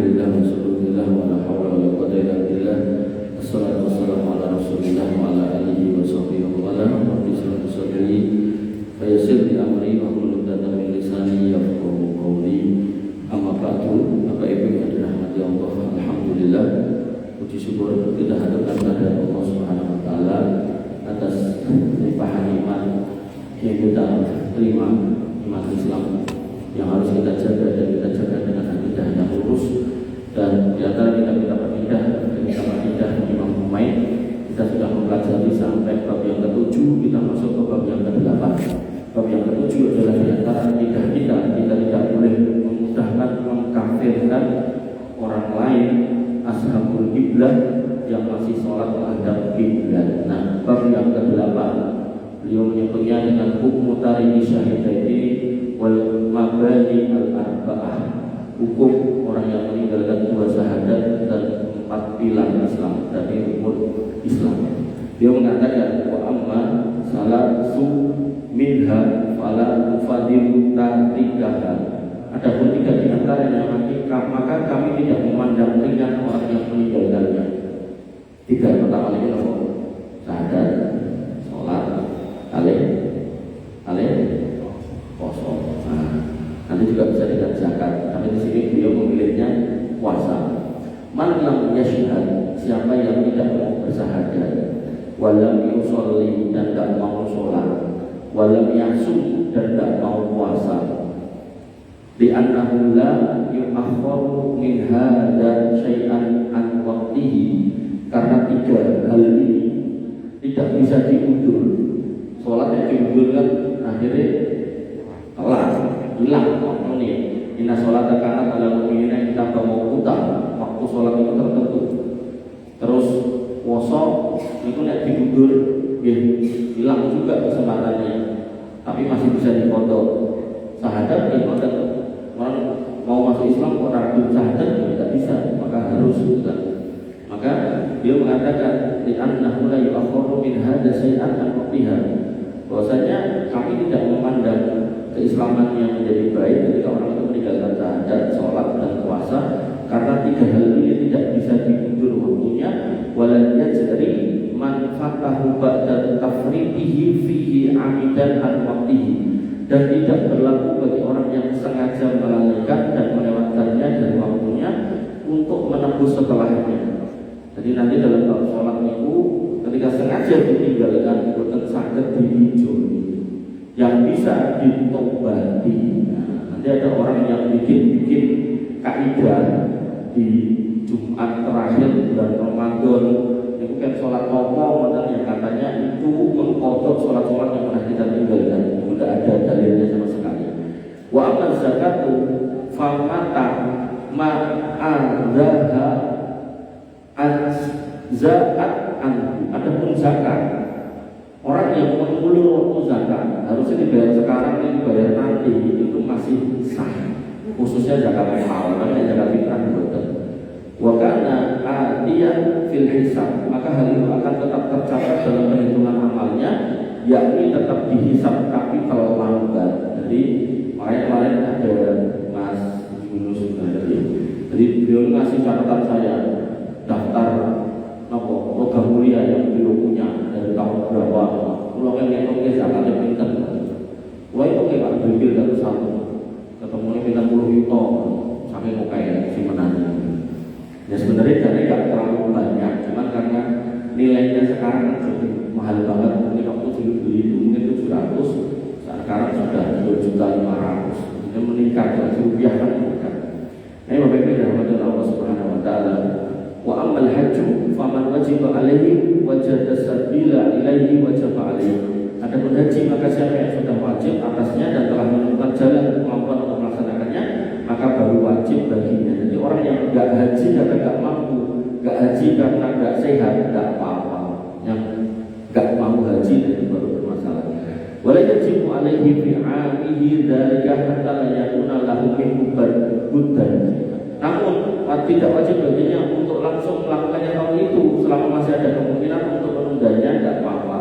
Alhamdulillah wassallallahu wala haula wala quwwata illa billah. Wassalatu wassalamu ala Rasulillah wa ala alihi wa sahbihi wa ala rabbi shrah li sadri wa yassir li amri wa hlul 'uqdatam min lisani yafqahu qawli. Amma ba'du, Bapak Ibu yang dirahmati Allah, alhamdulillah, puji syukur kita haturkan kepada Allah Subhanahu wa taala atas limpahan iman yang kita terima, iman Islam yang harus kita jaga dan kita jaga dengan akidah yang lurus. Dan di antara kita beridah Imam Humaid, kita sudah mempelajari sampai bab yang ke-7, kita masuk ke bab yang ke-8. Bab yang ke-7 adalah di antara akidah kita tidak boleh memudahkan mengkafirkan orang lain ashabul qiblah yang masih sholat menghadap kiblat. Nah, bab yang ke-8 beliau menyebutnya dengan hukum tariki syahidaini wal mabani al-arba'ah, hukum orang yang meninggalkan 2 syahadat dan 4 pilar Islam dari rukun Islam. Dia mengatakan wa amma salatu minha fala tufadilu tarikaha. Adapun 3 di antaranya maka kami tidak memandang ringan orang yang meninggalkannya. 3 pertama ini apa? Syahadat, sholat, poso. Nah, nanti juga bisa dengan zakat. Tapi di sini beliau memilihnya puasa. Man lam yashhad, siapa yang tidak mau bersyahadat, walam yusolli dan tidak mau sholat, walam yasum dan tidak mau puasa, di annahu la yu'akhkharu min hadza syai'an an waqtihi, karena 3 hal ini tidak bisa diundur. Sholat yang diundur kan akhirnya telat, hilang waktu ini. Inna sholata kanat ala mu'minina kita mau utang, waktu sholat itu tertentu. Terus puasa itu nek diundur hilang juga kesempatannya, tapi masih bisa dipotong. Syahadat itu ada orang mau masuk Islam kok ragu syahadat tidak bisa, maka harus juga. Maka dia mengatakan di annahu la yu'akhkharu min hadza syai'an an waqtiha, bahwasanya kami tidak memandang keislaman yang menjadi baik ketika orang itu meninggalkan syahadat, sholat dan puasa, karena 3 hal ini tidak bisa diundur waktunya. Walan yajri man fatahu ba'da tafridihi fihi amidan an waqtihi, dan tidak berlaku bagi orang yang sengaja melalaikan dan melewatkannya dari waktunya untuk menembus setelahnya. Jadi nanti dalam bab sholat itu ketika sengaja ditinggalkan boten saged diwijoni, yang bisa ditobati. Nah, nanti ada orang yang bikin kaidah di Jumat terakhir bulan Ramadan itu kan sholat nopo, yang katanya itu mengkodok sholat-sholat yang pernah kita tinggalkan. Itu tidak ada dalilnya sama sekali. Wa amma zakatu famata ma'adzaha az-zakat anhu. Adapun zakat, orang yang mengulur waktu zakat harusnya dibayar sekarang, dibayar nanti, itu masih sah. Khususnya zakat mal, karena zakat fitrah betul. Wa kana adiyan fil hisab, maka hal itu akan tetap tercatat dalam perhitungan amalnya, yakni tetap dihisab tapi terlambat. Jadi kemarin ada Mas Yunus tadi. Jadi beliau ngasih catatan saya daftar logam mulia yang beliau punya dari tahun berapa. Kalau kan ngitung zakatnya pinter. Wah itu kayak Pak Bilbil dari satu ketemunya pinter 10 juta sampai mau kayak simpenannya. Ya sebenarnya dana nggak terlalu banyak, cuman karena nilainya sekarang jadi mahal banget. Mungkin waktu dulu beli itu mungkin 700, sekarang sudah 2.500.000. Jadi meningkat dari rupiah kan bukan. Ini Bapak Ibu dirahmati Allah Subhanahu wa taala. Wa ammal hajju faman wajiba alaihi wajada sabila ilaihi wajaba alaihi. Adapun haji, maka siapa yang sudah wajib atasnya dan telah menemukan jalan kemampuan untuk melaksanakannya, maka baru wajib baginya. Jadi orang yang enggak haji karena enggak mampu, enggak haji karena enggak sehat, enggak apa-apa. Yang enggak mampu haji itu baru bermasalah. Wala yajibu alaihi fi 'amihi dzalika hatta la yakuna lahu min buddan. Namun tidak wajib baginya untuk langsung melakukannya tahun itu, selama masih ada kemungkinan untuk menundanya, tidak apa-apa.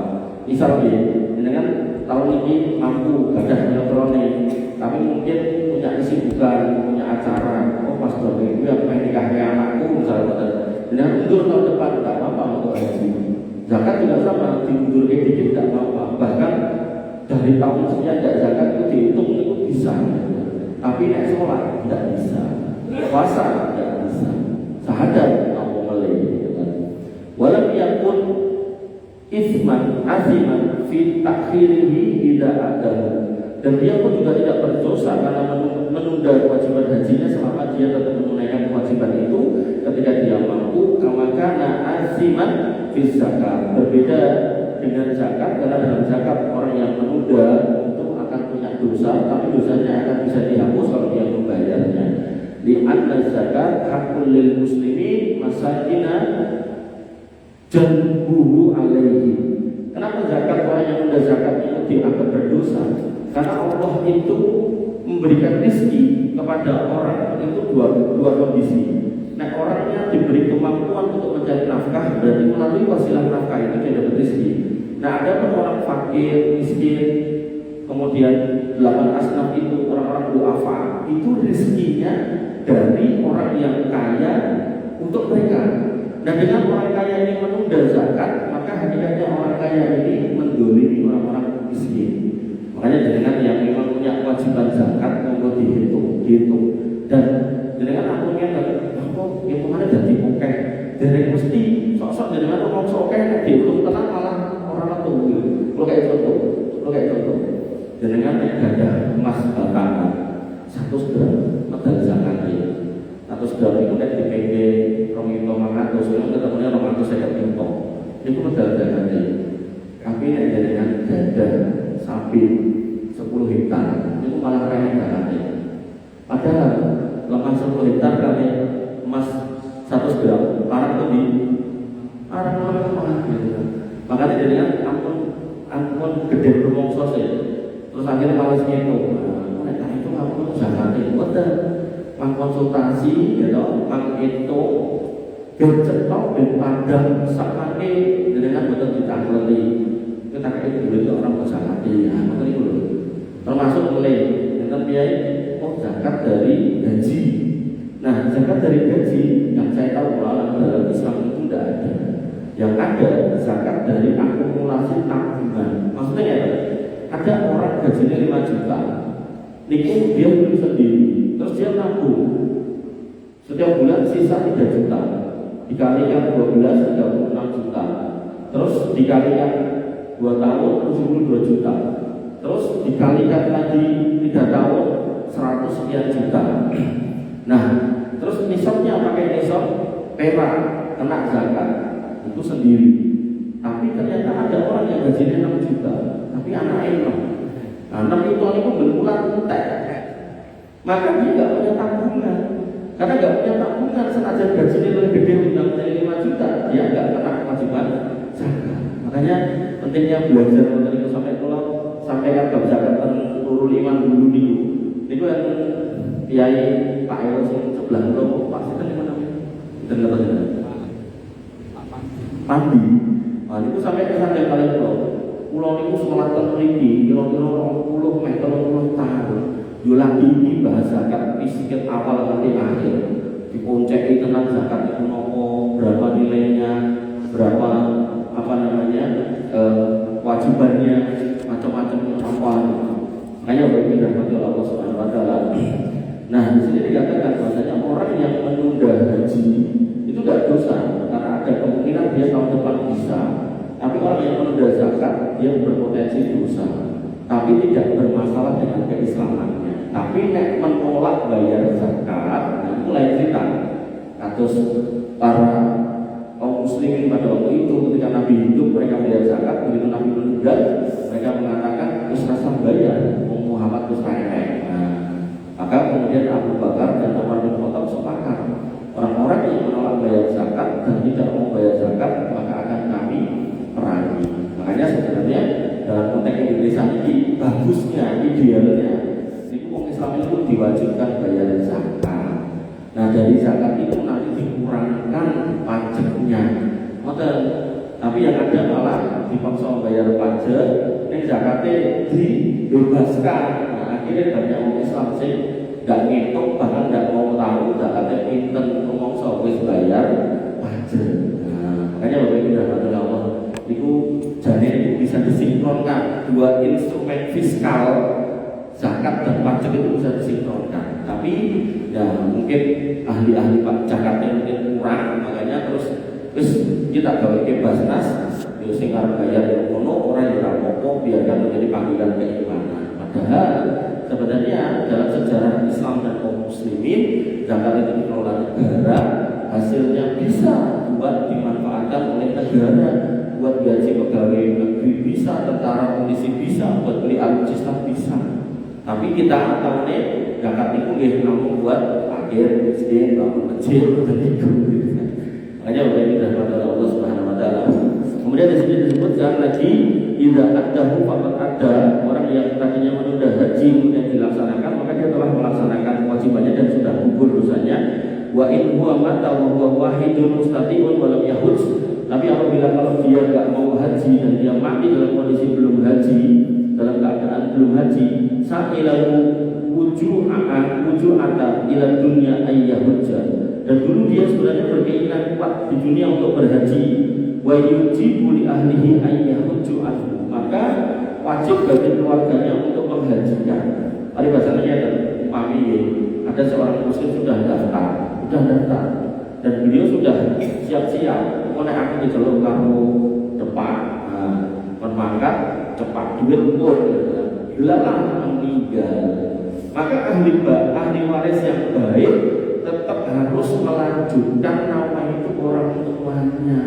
Misalnya, dengan tahun ini mampu gadah elektronik, tapi mungkin punya kesibukan, punya acara. Oh pas 2000 yang main nikah mundur tahun depan tidak apa-apa untuk haji. Zakat juga sama, dimundur dikit tidak apa-apa. Bahkan dari tahun sekian tidak zakat itu dihitung itu bisa. Tapi nek sholat tidak bisa, puasa tidak bisa, syahadat mau melih. Walam yakun isman aziman fi takhirihi idza adahu. Dan dia pun juga tidak berdosa karena menunda kewajiban hajinya selama dia tetap menunaikan kewajiban itu ketika dia mampu. Kama kana aziman fi zakat. Berbeda dengan zakat, karena dalam zakat orang yang menunda itu akan punya dosa, tapi dosanya akan bisa dihapus kalau dia membayarnya. Li anna zakat hakul lil muslimin masakina janbuhu alaihi. Kenapa zakat orang yang menunda zakat itu dianggap berdosa? Karena Allah itu memberikan rezeki kepada orang itu dua kondisi. Nah, orangnya diberi kemampuan untuk mencari nafkah, berarti melalui wasilah nafkah itu dia dapat rezeki. Nah, ada pun orang fakir, miskin, kemudian 8 asnaf itu orang-orang duafa, itu rezekinya dari orang yang kaya untuk mereka. Nah, dengan orang kaya ini menunda zakat, maka hakikatnya orang kaya ini mendolimi orang-orang miskin. Makanya dengan yang memang punya kewajiban zakat untuk dihitung. Dan dengan akunnya kok hitungannya jadi oke. Dari mesti sok-sok dengan ngomong sok oke dihitung tenang malah orang tunggu. Kalau kayak contoh. Dengan ada emas batangan 100 gram medal zakatnya. 100 gram itu nek dipengge 2.500, itu ketemunya 250 juta. Itu medal zakatnya. Tapi nek dengan gada sapi 10 hektar itu malah kaya zakatnya. Padahal lemah 10 hektar kali emas 100 gram parang lebih parang gitu. Makanya jadinya ampun gede rumongso sih. Terus akhirnya malas ngitung. Mereka itu ampun zakatnya betul. Mengkonsultasi gitu, menghitung bercetok dan pandang sakake dengan betul ditangkleti. Kita kayak itu orang bersakati ya, makanya itu loh. Termasuk mulai tentang biaya zakat dari gaji. Nah, zakat dari gaji yang saya tahu dalam Islam itu tidak ada. Yang ada zakat dari akumulasi tabungan. Maksudnya ya, ada orang gajinya 5 juta, niku dia beli sendiri, terus dia nabung. Setiap bulan sisa 3 juta, dikalikan 12 36 juta, terus dikalikan 2 tahun 72 juta, terus dikalikan lagi 3 tahun 100 sekian juta. Nah, terus nisabnya pakai nisab perak kena zakat itu sendiri. Tapi ternyata ada orang yang gajinya 6 juta, tapi anaknya 6 itu berbulan entek. Maka dia nggak punya tabungan. Karena nggak punya tabungan, senajan gajinya lebih gede undang dari 5 juta, dia nggak kena kewajiban zakat. Makanya pentingnya belajar dari itu sampai kan zakat turun 5 dulu dulu. Itu yang Kiai Pak Eros sebelah lo Pak Sinten mana namanya? Sinten kata jenengan? Pandi. Nah, itu sampai ke sana kalian pulau niku selatan mriki kira-kira 20 meter 30 tahun. Yo lagi iki bahas zakat sedikit awal nanti akhir. Diponceki tenan zakat itu nopo, berapa nilainya, berapa kewajibannya, macam-macam apa. Makanya bagi rahmat Allah Subhanahu wa taala. Nah, di sini dikatakan bahwasanya orang yang menunda haji itu tidak dosa karena ada kemungkinan dia tahun depan bisa. Tapi orang yang menunda zakat dia berpotensi dosa, tapi tidak bermasalah dengan keislamannya. Tapi nek menolak bayar zakat, itu lain cerita. Kados para kaum muslimin pada waktu itu ketika Nabi hidup mereka bayar zakat, begitu Nabi meninggal mereka mengatakan usrasa bayar, Muhammad usrasa. Maka kemudian Abu Bakar dan Umar bin Khattab sepakat orang-orang yang menolak bayar zakat dan tidak mau bayar zakat maka akan kami perangi. Makanya sebenarnya dalam konteks Indonesia ini bagusnya, idealnya itu orang Islam itu diwajibkan bayar zakat. Nah dari zakat itu nanti dikurangkan pajaknya. Tapi yang ada malah dipaksa bayar pajak, yang zakatnya dibebaskan. Nah, akhirnya banyak orang Islam sih nggak ngitung bahkan nggak mau tahu zakatnya pinten ngomong wis bayar pajak. zakat dan pajak itu bisa disinkronkan. Tapi ya mungkin ahli-ahli Jakarta mungkin kurang, makanya terus kita gawe ke Basnas, yo sing arep bayar yo ngono, ora yo ora apa-apa, biarkan menjadi panggilan keimanan. Padahal sebenarnya dalam sejarah Islam dan kaum muslimin, zakat itu dikelola negara, hasilnya bisa buat dimanfaatkan oleh negara, buat gaji pegawai negeri bisa, tentara polisi bisa, buat beli alutsista bisa. Tapi kita tahu nih zakat itu nggih namung buat fakir, miskin, bangun masjid, begitu. Makanya udah dirahmati Allah Subhanahu Wa Taala. Kemudian di sini disebutkan lagi, idza addahu faqad adda, orang yang tadinya menunda haji kemudian dilaksanakan, maka dia telah melaksanakan kewajibannya dan sudah gugur dosanya. Wa in huwa mata wa huwa wahidun mustati'un wa lam yahuj. Tapi apabila kalau dia enggak mau haji dan dia mati dalam kondisi belum haji, dalam keadaan belum haji, sa'ilahu wuju'ata ila dunya ayyahujja. Dan dulu dia sebenarnya berkeinginan kuat di dunia untuk berhaji, wa yujibu li ahlihi ayyahujju anhu, maka wajib bagi keluarganya untuk menghajikan. Ada bahasanya umpami ada seorang muslim sudah daftar, dan beliau sudah siap-siap, mulai aku diceluk kamu cepat, bermangkat cepat, duit pun gelaplah meninggal. Maka ahli waris yang baik tetap harus melanjutkan nama itu orang tuanya.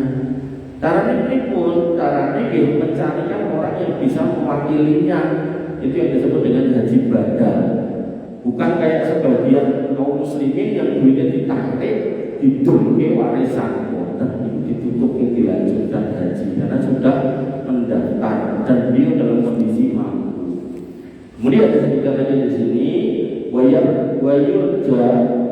Caranya ini pun mencarikan orang yang bisa mewakilinya. Itu yang disebut dengan haji badal. Bukan kayak sebagian kaum muslimin yang duitnya ditarik, didungke warisan, ditutup dilanjutkan haji karena sudah mendaftar dan beliau dalam kondisi mampu. Kemudian disebutkan lagi di sini, wayurja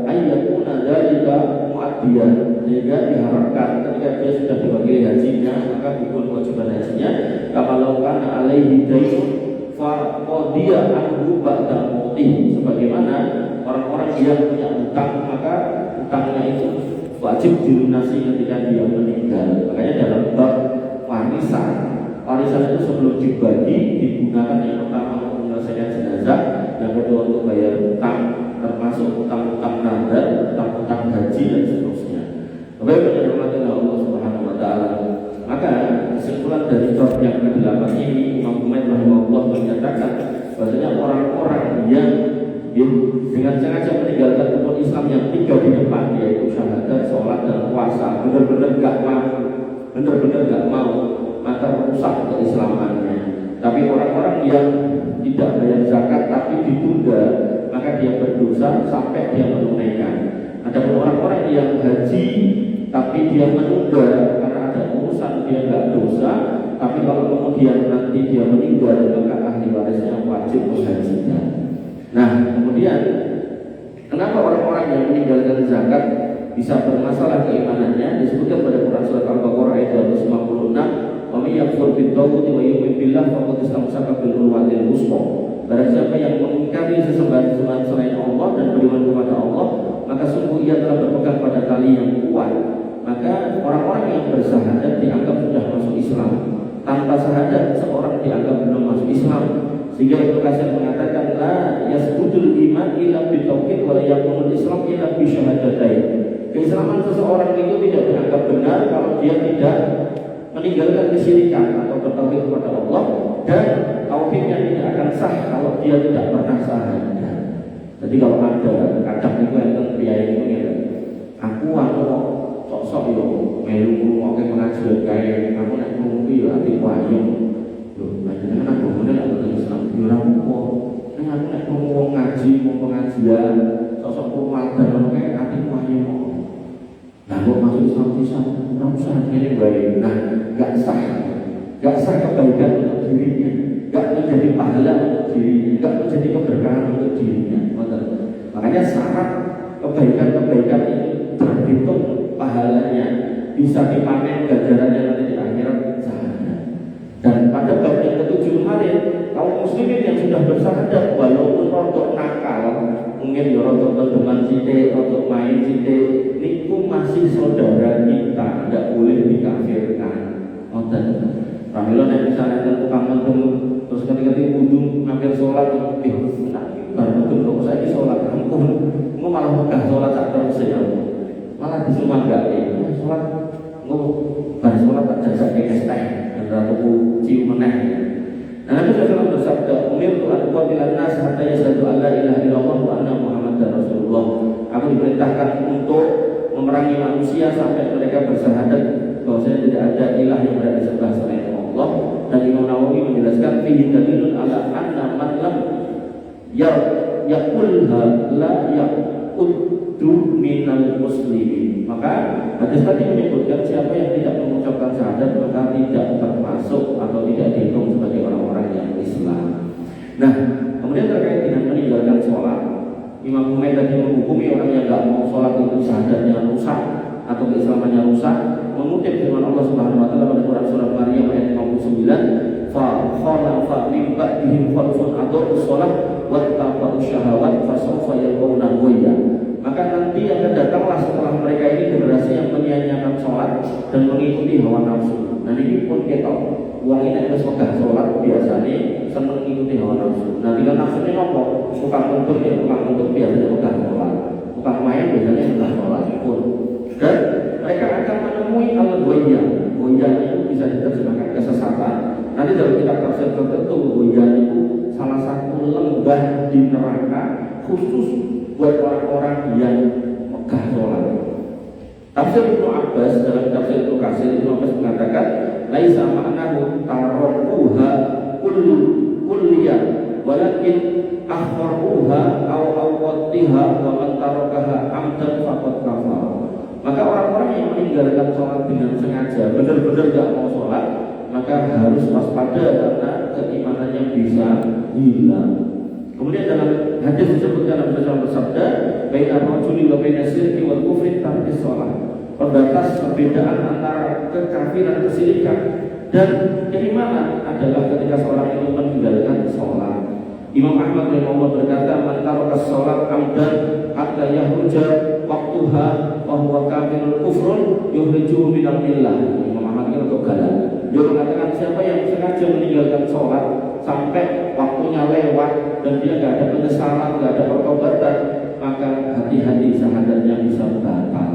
ayyakuna dzalika muaddiyan, sehingga diharapkan ketika dia sudah diwakili hajinya maka gugur kewajiban hajinya. Kalau kana alaihi daynun fa qadiya anhu ba'da mauti, sebagaimana orang-orang yang punya utang maka utangnya itu wajib dilunasi ketika dia meninggal. Makanya dalam bab warisan itu sebelum dibagi digunakan yang pertama untuk menyelesaikan jenazah, yang kedua untuk bayar utang, termasuk utang-utang nazar, utang-utang haji dan seterusnya. Bapak Ibu yang dirahmati Allah Subhanahu Wa Taala, maka kesimpulan dari bab yang ke-8 ini, Imam Ahmad rahimahullah menyatakan bahwasanya orang-orang yang dengan sengaja meninggalkan rukun Islam yang 3 di depan, yaitu syahadat, sholat dan puasa, benar-benar nggak mau, maka rusak keislamannya. Tapi orang-orang yang tidak bayar zakat tapi ditunda, maka dia berdosa sampai dia menunaikan. Ada orang-orang yang haji tapi dia menunda karena ada urusan, dia nggak dosa, tapi kalau kemudian nanti dia meninggal maka ahli warisnya wajib menghajikan. Nah, kemudian kenapa orang-orang yang meninggalkan zakat bisa bermasalah keimanannya? Disebutkan pada Quran surat Al-Baqarah ayat 256, "Wa may yakfur bit-taghuti wa yu'min billah faqad istamsaka bil urwatil wuthqa." Barang siapa yang mengingkari sesembahan selain Allah dan beriman kepada Allah, maka sungguh ia telah berpegang pada tali yang kuat. Maka orang-orang yang bersyahadat dianggap sudah masuk Islam. Tanpa syahadat seorang dianggap belum masuk Islam. Sehingga Ibnu Katsir mengatakan, la yasbutul iman illa bitauhid wa la yakunul Islam illa bi syahadatain. Keislaman seseorang itu tidak dianggap benar kalau dia tidak meninggalkan kesyirikan atau bertauhid kepada Allah, dan tauhidnya tidak akan sah kalau dia tidak pernah syahadat. Jadi kalau ada kadang itu yang priaya itu ya, aku sok-sok yo melu ngrungokke pengajian kae, aku nek ngrungokne yo ati wayang. Lho, panjenengan aku bener aku Islam yo ora apa. Nek aku nek ngomong ngaji, mau pengajian, sosok kuwatir ngono kae ati wayang. Nah, kok masuk Islam pisan, ora usah ngene bae. Nah, enggak sah kebaikan untuk dirinya, enggak menjadi pahala untuk dirinya, enggak menjadi keberkahan untuk dirinya. Makanya syarat kebaikan itu terhitung pahalanya, bisa dipanen ganjarannya nanti di akhirat syahadat. Dan pada bab yang ke-7 kemarin, kaum muslimin yang sudah bersyahadat walaupun rodok nakal, mungkin ya rodok kedeman sithik, rodok main sithik, niku masih saudara kita, tidak boleh dikafirkan. Ngoten. Pramila nek misalnya tukang mendung terus ketika wudu ngambil sholat, semua enggak sholat bar sholat tak jajak es teh dan ratu cium meneh. Nah, Nabi SAW bersabda, "Umirtu an uqatilan nas hatta yashhadu an la ilaha illallah wa anna Muhammadar Rasulullah." Aku diperintahkan untuk memerangi manusia sampai mereka bersyahadat bahwasanya tidak ada ilah yang berada di sebelah selain Allah. Dan Imam Nawawi menjelaskan fihi dalilun ala anna man lam yaqulha la yaquddu minal muslimin. Maka hadis tadi menyebutkan siapa yang tidak mengucapkan syahadat maka tidak termasuk atau tidak dihitung sebagai orang-orang yang Islam. Nah, kemudian terkait dengan meninggalkan sholat, Imam Humaid tadi menghukumi orang yang tidak mau sholat itu syahadatnya rusak atau keislamannya rusak, mengutip firman Allah Subhanahu wa taala pada Quran surat Maryam ayat 59, fa khalafa min ba'dihim khalfun adha'us shalah wattaba'us syahawat fasawfa yalqawna ghayya. Maka nanti akan datanglah setelah mereka ini generasi yang menyia-nyiakan sholat dan mengikuti hawa nafsu. Nah ini pun ketok uang ini harus pegang sholat biasanya senang mengikuti hawa nafsu. Nah bila nafsunya nopo suka untuk biasanya pegang sholat, bukan main biasanya pegang sholat pun. Dan mereka akan menemui al-ghayya. Ghayya itu bisa diterjemahkan kesesatan. Nanti dalam kitab tafsir tertentu ghayya itu salah satu lembah di neraka khusus buat orang-orang yang megah sholat. Tafsir Ibnu Abbas dalam tafsir Ibnu Katsir, Ibnu Abbas mengatakan laisa ma'nahu tarokuha kulliyah walakin akhfaruha aw awwatiha wa man tarakaha amdan faqad kafar. Maka orang-orang yang meninggalkan sholat dengan sengaja benar-benar tidak mau sholat maka harus waspada karena keimanannya bisa hilang. Kemudian dalam hadis disebutkan Nabi SAW bersabda, "Baina rajuli wa baina syirki wal kufri tarkis shalah." Pembatas perbedaan antara kekafiran kesyirikan dan keimanan adalah ketika seorang itu meninggalkan sholat. Imam Ahmad rahimahullah berkata, "Man taraka shalat amdan hatta yahruja waqtuha wa huwa kafirun kufrun yukhrijuhu minal millah." Imam Ahmad itu untuk galau. Dia mengatakan siapa yang sengaja meninggalkan sholat sampai waktunya lewat dan dia tidak ada penyesalan, tidak ada pertobatan, maka hati-hati syahadatnya bisa batal.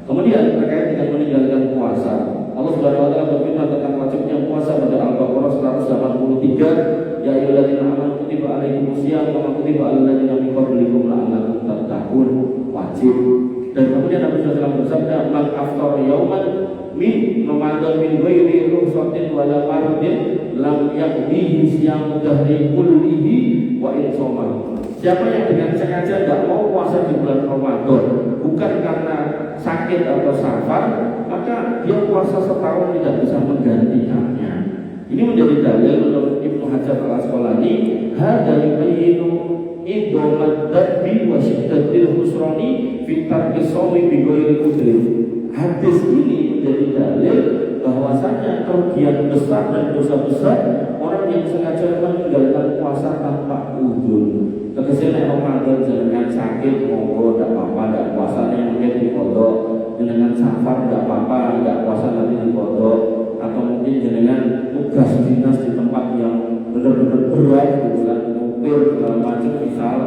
Kemudian terkait dengan meninggalkan puasa, Allah Subhanahu wa taala berfirman tentang wajibnya puasa pada Al-Baqarah 183, "Ya ayyuhalladzina amanu kutiba alaikumusiyam kama kutiba alal ladzina min qablikum la'allakum tattaqun." Wajib. Dan kemudian Nabi SAW bersabda, "Man aftara yauman min Ramadan min ghairi rukhsatin wala maradin lam yakbihi siyam dahri kullihi wa in shoma." Siapa yang dengan sengaja tidak mau puasa di bulan Ramadan bukan karena sakit atau safar, maka dia puasa setahun tidak bisa menggantikannya. Ini menjadi dalil menurut Ibnu Hajar Al-Asqalani, hadza yubayyinu idhamat dzabbi wa syiddatil khusrani fi tarki shaumi bi ghairi udhrin. Hadis ini menjadi dalil bahwasanya kerugian besar dan dosa besar orang yang sengaja meninggalkan puasa tanpa udzur. Tegese Ramadan jenengan sakit monggo tidak apa-apa, tidak puasanya mungkin dikodok, jenengan safar tidak apa-apa, tidak puasa nanti dikodok, atau mungkin jenengan tugas dinas di tempat yang benar-benar berat gitu kan, mobil segala macam misal,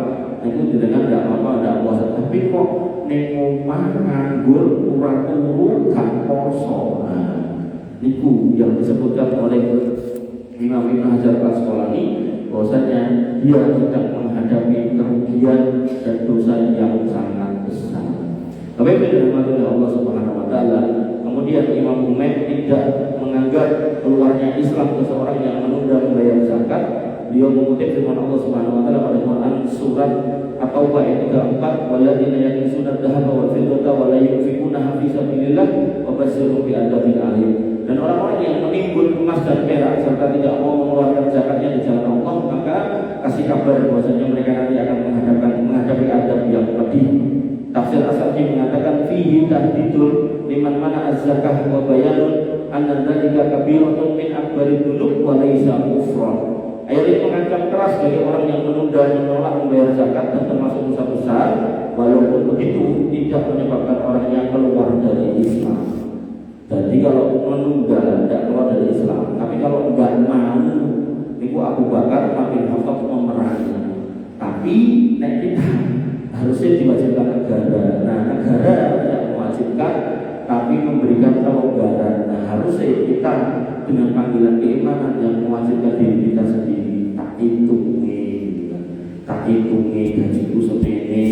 itu jenengan tidak apa-apa, tidak puasa. Tapi kok ning omah nganggur ora turu gak poso. Nah, itu yang disebutkan oleh Imam Ibnu Hajar Al-Asqalani bahwasanya dia sedang menghadapi kerugian dan dosa yang sangat besar. Tapi firman Allah Subhanahu wa taala, kemudian Imam Humaid tidak menganggap keluarnya Islam seseorang yang menunda membayar zakat. Beliau mengutip firman Allah Subhanahu wa taala pada Quran surat At-Taubah ayat 34, "Walladzina yaknizuna adh-dhahaba wal fiddata wa la yunfiquna fi sabilillah wa basyirhum bi'adzabin alim." Dan orang-orang yang menimbun emas dan perak serta tidak mau mengeluarkan zakatnya di jalan Allah, maka kasih kabar bahwasanya mereka nanti akan menghadapi azab yang pedih. Tafsir As-Sa'di mengatakan fihi tahdidun liman mana az-zakah wa bayanun anna dzalika kabiratun min akbari dzunub wa laisa kufran. Ayat ini mengancam keras bagi orang yang menunda menolak membayar zakat dan termasuk dosa besar, walaupun begitu tidak menyebabkan orangnya keluar dari Islam. Jadi kalau menunda tidak keluar dari Islam, tapi kalau enggak mau, itu Abu Bakar Bin Khattab memerangi. Tapi kita harusnya diwajibkan negara. Nah, negara tidak mewajibkan, tapi memberikan kelonggaran. Nah, harusnya kita dengan panggilan keimanan yang mewajibkan diri kita sendiri, tak hitungi gajiku semene,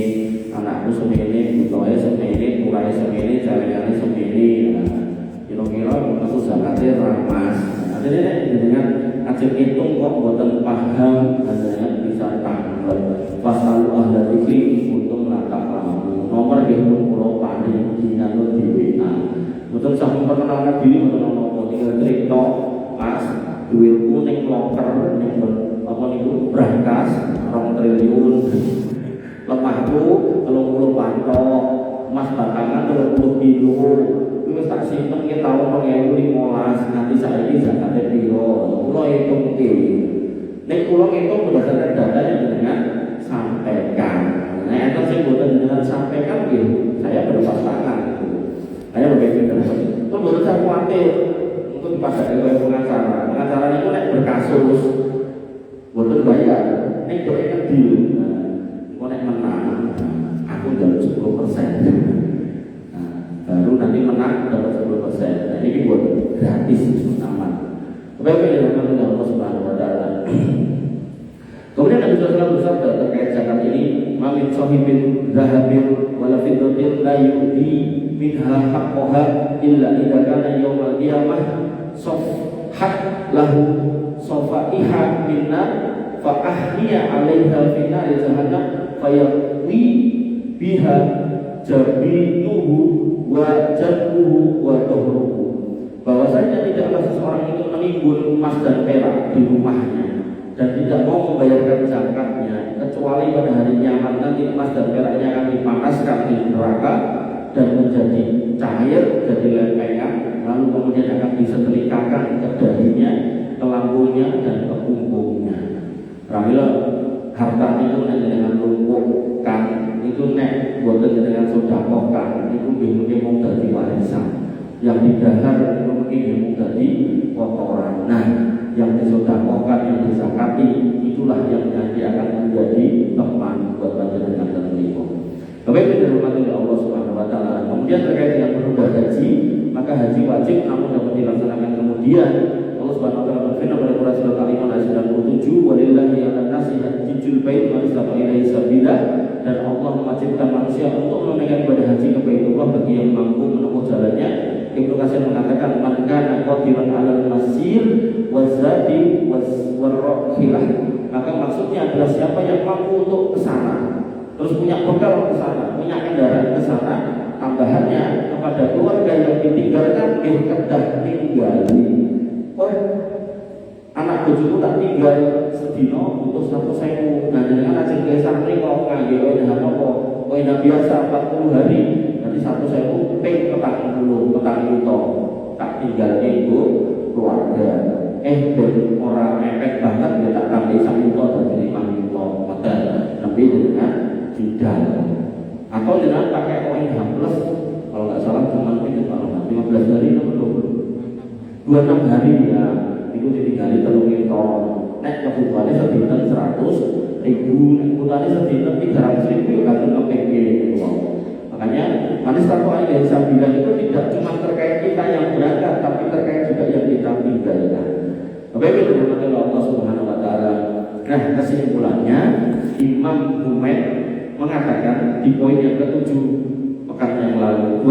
anakku semene, butuhnya semene, kurangnya semene, jalannya semene. Kira-kira masuk zakatnya ramas. Artinya dengan ajeng hitung kok buatan paham, adanya bisa tanggal. Pasal ahla dzikri untuk melatak lamu. Nomor hitung pulau paling dinanut di WA. Betul saya memperkenalkan diri betul nopo tinggal cerita, Mas, duitku ning loker ning apa niku brankas 2 triliun. Lemahku 30 pantok, emas batangan 30 kilo. Wis tak simpen ki taun 2015 nanti saiki zakate piro. Kula hitung ki. Nek kula ngitung berdasarkan data yang dengan sampaikan. Nah, enten sing boten dengan sampaikan nggih, saya berlepas tangan. Saya berbeda. Itu menurut saya khawatir untuk dipakai oleh pengacara. Pengacara itu nek berkasus, boten bayar. Nek doa deal. Kok nek menang, aku dapat 10%. Baru nanti menang dapat 10%. Nah, ini buat gratis aman. Kemudian Allah Subhanahu Wa Taala. Kemudian Nabi SAW bersabda terkait zakat ini, "Mamin sahibin zahabin wala fiddatin la yu'ti minha haqqaha illa idza kana yaumal qiyamah safhat lahu safaiha minna fa ahliya 'alaiha fi nari jahannam fayaqwi biha jabinuhu wa jadbuhu wa tuhruhu." Bahwasanya tidaklah seseorang itu menimbun emas dan perak di rumahnya dan tidak mau membayarkan zakatnya kecuali pada hari kiamat nanti emas dan peraknya akan dipanaskan di neraka dan menjadi cair, jadi lempengan, lalu kemudian akan disetrikakan ke dahinya, ke lambungnya dan ke punggungnya. Ramila harta itu nanti dengan lumpuhkan itu nek buatan dengan sodakokan itu mungkin mau jadi warisan, yang didahar itu mungkin mau jadi kotoran. Nah, yang disodakokan, yang disakati, itulah yang nanti akan menjadi teman buat panjenengan dan terima. Kemudian dihormati oleh Allah Subhanahu Wa Taala. Kemudian terkait dengan menunda haji, maka haji wajib namun dapat dilaksanakan kemudian. Allah Subhanahu Wa Taala berfirman pada Quran surat Al-Imran ayat 97, "Walillahi 'alan nasi hajjul bait man istata'a ilaihi sabila." Dan Allah mewajibkan manusia untuk menunaikan ibadah haji ke Baitullah bagi yang mampu menempuh jalannya. Ibnu Katsir mengatakan, "Man kana qadiran 'alal masir wazadi warrahilah." Maka maksudnya adalah siapa yang mampu untuk ke sana, terus punya bekal ke sana, punya kendaraan ke sana, tambahannya kepada keluarga yang ditinggalkan kedah tinggali. Oh, anak bojoku tak tinggal sedino untuk 100.000. Nah, dengan ajeng ke santri kok ngangge edah apa? Edah biasa 40 hari. Nanti 100.000 ping petang juta tak tinggal ibu keluarga. Dan orang efek banget ya tak tambah 1 juta dari 5 juta modal lebih dengan tidak. Atau dengan pakai ONH plus kalau nggak salah cuma itu kalau 15 hari atau 26 hari ya itu ditinggali 3 juta. Nek kebutuhannya sedinten 100.000, kebutuhannya sedinten 300.000 kan untuk PG. Makanya manis takwa yang saya bilang itu tidak cuma terkait kita yang berangkat, tapi terkait juga yang kita tinggalkan. Baik, itu berkata Allah Subhanahu Wa Taala. Nah, kesimpulannya Imam Humaid mengatakan di poin yang ke-7 2 pekan yang lalu,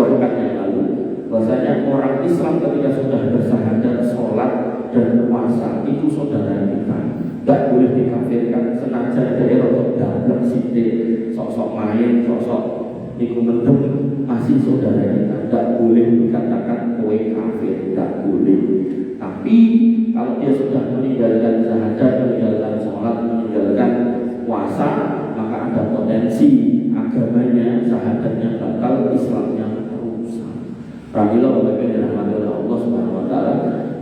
bahwasanya orang Islam ketika sudah bersahadat, sholat dan puasa itu saudara kita, tidak boleh dikafirkan senajan daerah untuk dablek sidik, sok-sok main, sok-sok niku mendem masih saudara kita, tidak boleh dikatakan kowe kafir, tidak boleh. Tapi kalau dia sudah meninggalkan syahadat, meninggalkan sholat, meninggalkan puasa, maka ada potensi agamanya, syahadatnya batal, Islamnya rusak. Pramila Bapak Ibu dirahmati oleh Allah Subhanahu Wa Taala,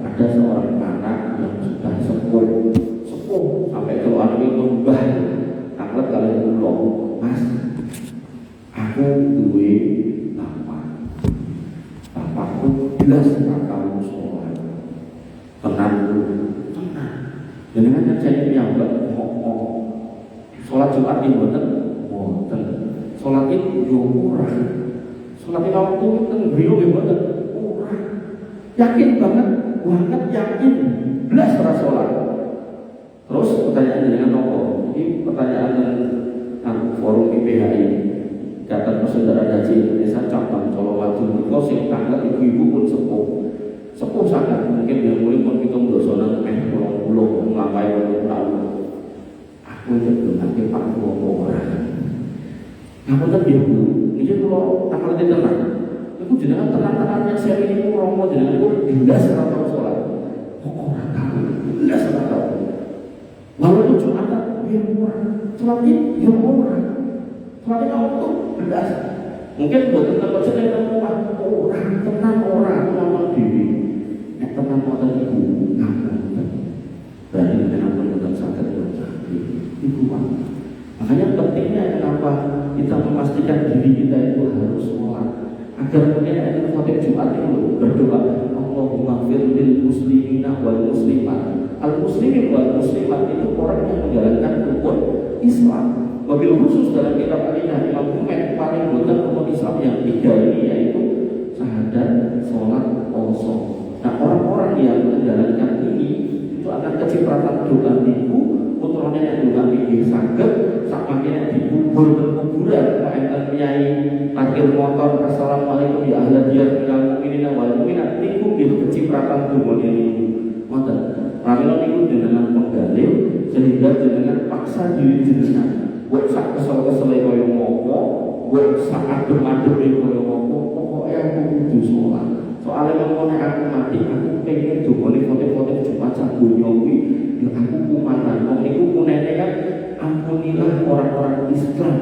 ada seorang anak yang sudah sepuh sampai keluar itu mbah, angkat kali ulang, Mas, aku duwe bapakku jelas kamu sholat tenang. Jadi kan jadi piyambak sholat Jumat di boten, sholat itu yo ora, Sholat lima waktu kan beliau gimana? Yakin banget yakin belas ora sholat. Terus pertanyaan dengan nopo. Ini pertanyaan forum IPHI. Kata Persaudaraan Haji Indonesia cabang Colowadu. Kau sing tanggal ibu-ibu pun sepuh sangat. Mungkin yang mulai pun kita mendosonan pulau melapai tahun. Aku itu belum nanti Pak orang. Kamu kan ibu. Ini kalau tanggal itu tenang. Itu jenengan tenang-tenangnya saya ini romo jenengan itu jelas atau sholat. Orang tahu, jelas atau tahu. Lalu itu Jumatan, biar orang sholatnya, biar orang sholatnya kamu tuh jelas. Mungkin buat tempat cerita orang tenang orang ngomong diri. Tenang orang ibu ngapain? Berarti dengan penonton sakit ibu kan. Makanya pentingnya kenapa kita memastikan diri kita itu harus sholat agar kemudian ada khotib Jumat itu berdoa Allahumma fir lil muslimina wal muslimat. Al muslimin wal muslimat itu orang yang menjalankan rukun Islam. Wabil khusus dalam kitab Al-Idah Imam Ahmad paling boten rukun Islam yang tiga ini yaitu syahadat, sholat, kosong. Nah orang-orang yang menjalankan ini itu akan kecipratan doa ibu putranya yang juga mikir sakit sakitnya dikubur ke kuburan enten nyai parkir motor assalamualaikum ya ahla diyar minal mu'minina wal mu'minat niku gitu kecipratan tubuh ini ngoten ramila niku dengan penggalih sehingga dengan paksa diri jenengan buat sak kesel-kesel kaya ngopo buat sak adem-adem kaya ngopo pokoknya aku kudu sholat soalnya ngomongnya aku mati aku pengen dukoni foto-foto Jumat sak dunya kuwi ya aku kumanan wong niku kunene kan ampunilah orang-orang Islam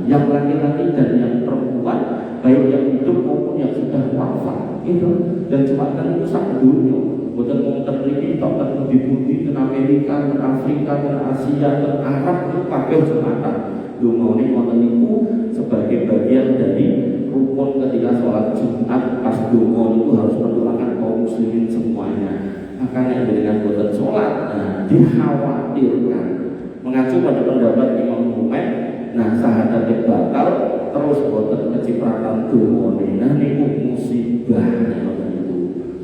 yang laki-laki dan yang perempuan baik yang hidup maupun yang sudah wafat gitu. Dan Jumatan itu sak dunya boten wong terliki tok ten pundi-pundi ten Amerika, ten Afrika, ten Asia, ten Arab itu kabeh Jumatan. Dungane wonten niku sebagai bagian dari rukun ketika sholat Jumat. Pas donga itu harus mendoakan kaum muslimin semuanya. Makanya dengan boten sholat dikhawatirkan mengacu pada pendapat Imam Ahmad. Nah sahadatnya batal terus boten kecipratan dungane. Nah niku musibah itu.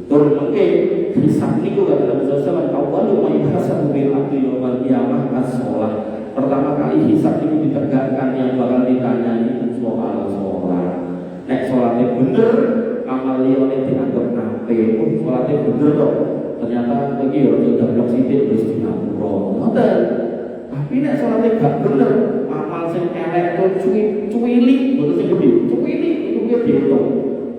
Tur mengke hisab niku kata Nabi sallallahu alaihi wasallam awwalu ma yuhasabu bil abdi yaumil qiyamah as-shalah. Pertama kali hisab itu ditegakkan yang bakal ditanya itu soal sholat. Nek sholatnya bener, amal liyane dianggap nape. Sholatnya bener kok. Ternyata lagi ya udah blok sidik wis dinapura. Ngoten. Tapi nek sholatnya gak bener, amal sing elek tuh cuwili, boten sing gede. Cuwili itu dia dihitung.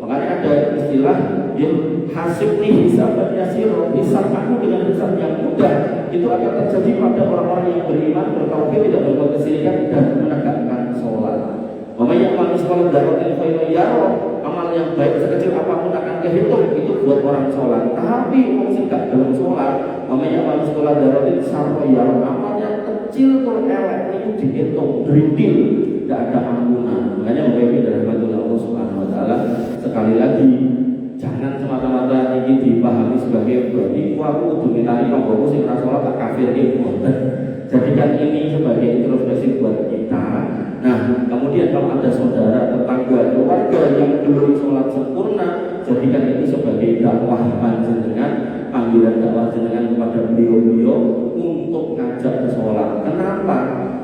Makanya ada istilah ya hasib nih hisaban yasir, hisab aku dengan hisab yang mudah itu akan terjadi pada orang-orang yang beriman, bertauhid, tidak berbuat kesyirikan dan menegakkan sholat. Makanya amal sholat darotin khairan amal yang baik sekecil apapun akan kehitung itu buat orang sholat. Tapi orang sing gak dalam sholat, makanya amal sholat darotin sarroyar amal yang kecil tuh elek itu dihitung drindil, tidak ada ampunan. Makanya Bapak Ibu dari Allah Subhanahu Wa Taala sekali lagi jangan semata-mata ini dipahami sebagai berarti aku kudu ngitari kanggo sing ora salat tak kafir iki. Jadikan ini sebagai introspeksi buat kita. Nah, kemudian kalau ada saudara, tetangga, keluarga yang belum sholat sempurna, jadikan ini sebagai dakwah panjenengan, panggilan dakwah jenengan kepada beliau-beliau untuk ngajak ke sholat. Kenapa?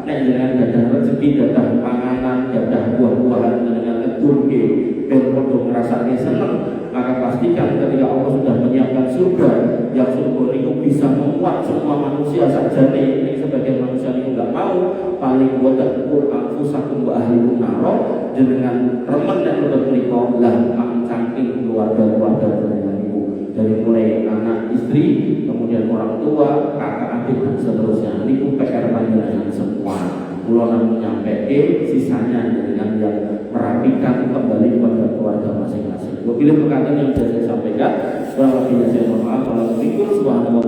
Nek jenengan gadah rezeki, gadah panganan, gadah buah-buahan jenengan kedurke, ben padha ngrasake seneng, maka pastikan ketika Allah sudah menyiapkan surga, yang surga itu bisa memuat semua manusia sakjane. Ini sebagian manusia itu enggak mau, paling buat anfusakum wa ahlikum naro dengan remen dan lebet menika lah mangcangking keluarga-keluarga jenengan ibu dari mulai anak istri, kemudian orang tua, kakak adik dan seterusnya. Niku PR panjenengan semua. Kula namung nyampeke sisanya dengan yang merapikan kembali kepada keluarga masing-masing. Bila perkataan yang sudah saya sampaikan, kurang lebihnya saya mohon maaf. Wassalamualaikum warahmatullahi wabarakatuh.